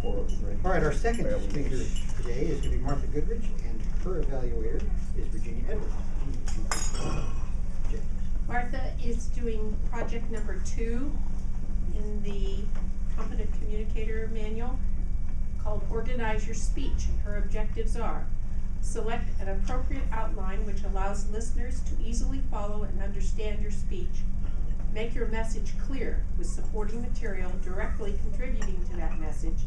403. All right, our second speaker today is going to be Martha Goodrich, and her evaluator is Virginia Edwards. Martha is doing project number 2 in the Competent Communicator Manual called Organize Your Speech. Her objectives are: select an appropriate outline which allows listeners to easily follow and understand your speech. Make your message clear with supporting material directly contributing to that message.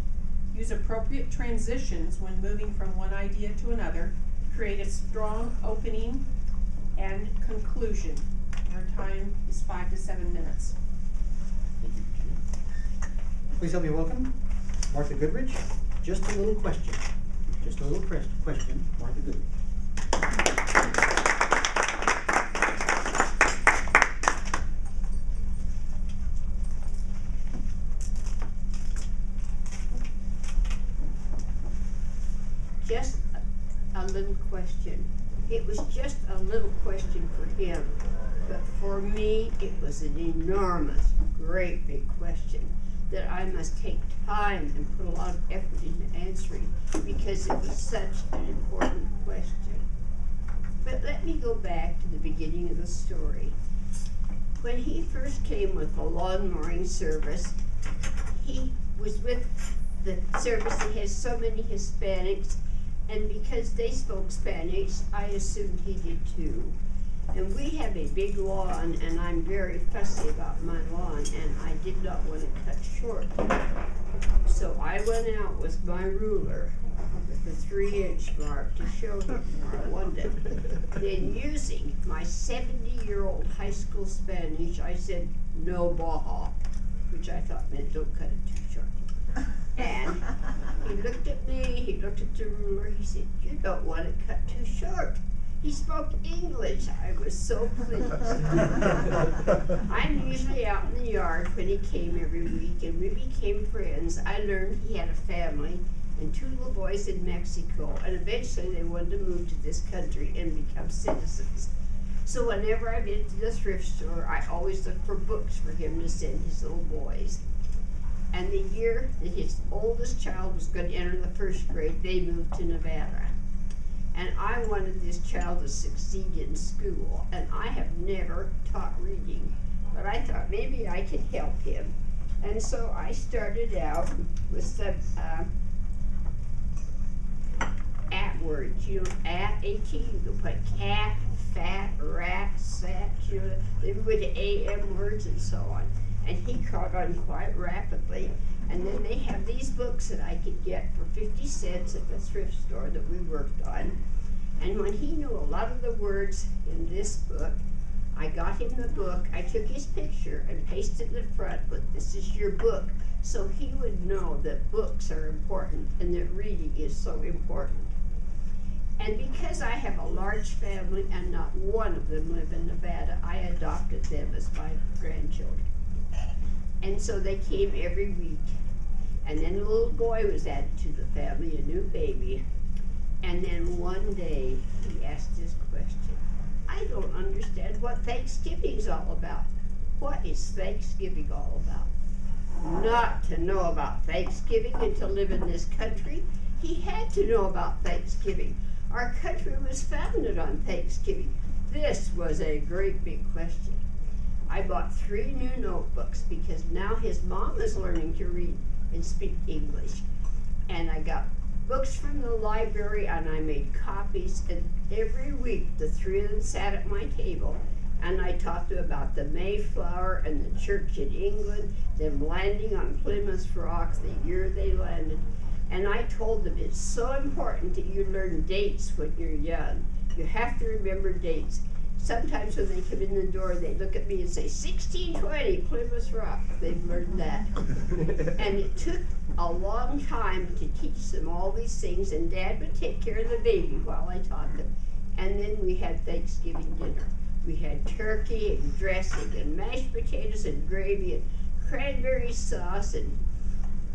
Use appropriate transitions when moving from one idea to another. Create a strong opening and conclusion. Our time is 5 to 7 minutes. Thank you, Virginia. Please help me welcome Martha Goodrich. Just a little question. Just a little question, Martha Goodrich. Just a little question. It was just a little question for him, but for me it was an enormous, great big question that I must take time and put a lot of effort into answering because it was such an important question. But let me go back to the beginning of the story. When he first came with the lawn mowing service, he was with the service that has so many Hispanics, and because they spoke Spanish, I assumed he did too. And we have a big lawn, and I'm very fussy about my lawn, and I did not want to cut short. So I went out with my ruler with the 3-inch mark to show him where I wanted. Then using my 70-year-old high school Spanish, I said, "No baja," which I thought meant don't cut it too short. And he looked at me, he looked at the ruler, he said, "You don't want it cut too short." He spoke English. I was so pleased. I'm usually out in the yard when he came every week, and we became friends. I learned he had a family and 2 little boys in Mexico, and eventually they wanted to move to this country and become citizens. So whenever I went to the thrift store, I always looked for books for him to send his little boys. And the year that his oldest child was going to enter the 1st grade, they moved to Nevada. And I wanted this child to succeed in school, and I have never taught reading, but I thought maybe I could help him. And so I started out with some at words, you know, at-A-T, you can put cat, fat, rat, sat, you know, then we went to A-M words and so on. And he caught on quite rapidly. And then they have these books that I could get for 50 cents at the thrift store that we worked on. And when he knew a lot of the words in this book, I got him the book, I took his picture and pasted it in the front, but this is your book, so he would know that books are important and that reading is so important. And because I have a large family and not one of them live in Nevada, I adopted them as my grandchildren. And so they came every week. And then a little boy was added to the family, a new baby. And then one day he asked this question: "I don't understand what Thanksgiving's all about. What is Thanksgiving all about?" Not to know about Thanksgiving and to live in this country, he had to know about Thanksgiving. Our country was founded on Thanksgiving. This was a great big question. I bought 3 new notebooks because now his mom is learning to read and speak English. And I got books from the library and I made copies, and every week the 3 of them sat at my table and I taught them about the Mayflower and the church in England, them landing on Plymouth Rock, the year they landed. And I told them it's so important that you learn dates when you're young. You have to remember dates. Sometimes when they come in the door, they look at me and say, 1620, Plymouth Rock. They've learned that. And it took a long time to teach them all these things, and Dad would take care of the baby while I taught them. And then we had Thanksgiving dinner. We had turkey and dressing and mashed potatoes and gravy and cranberry sauce and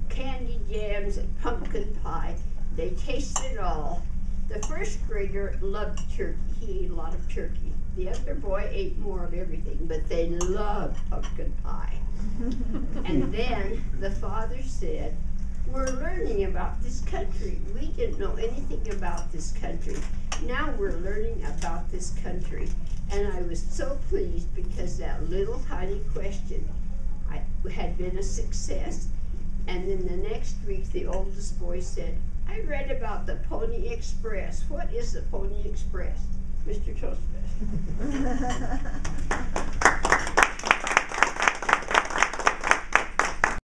candy jams and pumpkin pie. They tasted it all. The 1st grader loved turkey. He ate a lot of turkey. The other boy ate more of everything, but they loved pumpkin pie. And then the father said, We're learning about this country. We didn't know anything about this country. Now we're learning about this country. And I was so pleased because that little tiny question had been a success. And then the next week, the oldest boy said, I read about the Pony Express. What is the Pony Express? Mr. Toastmaster.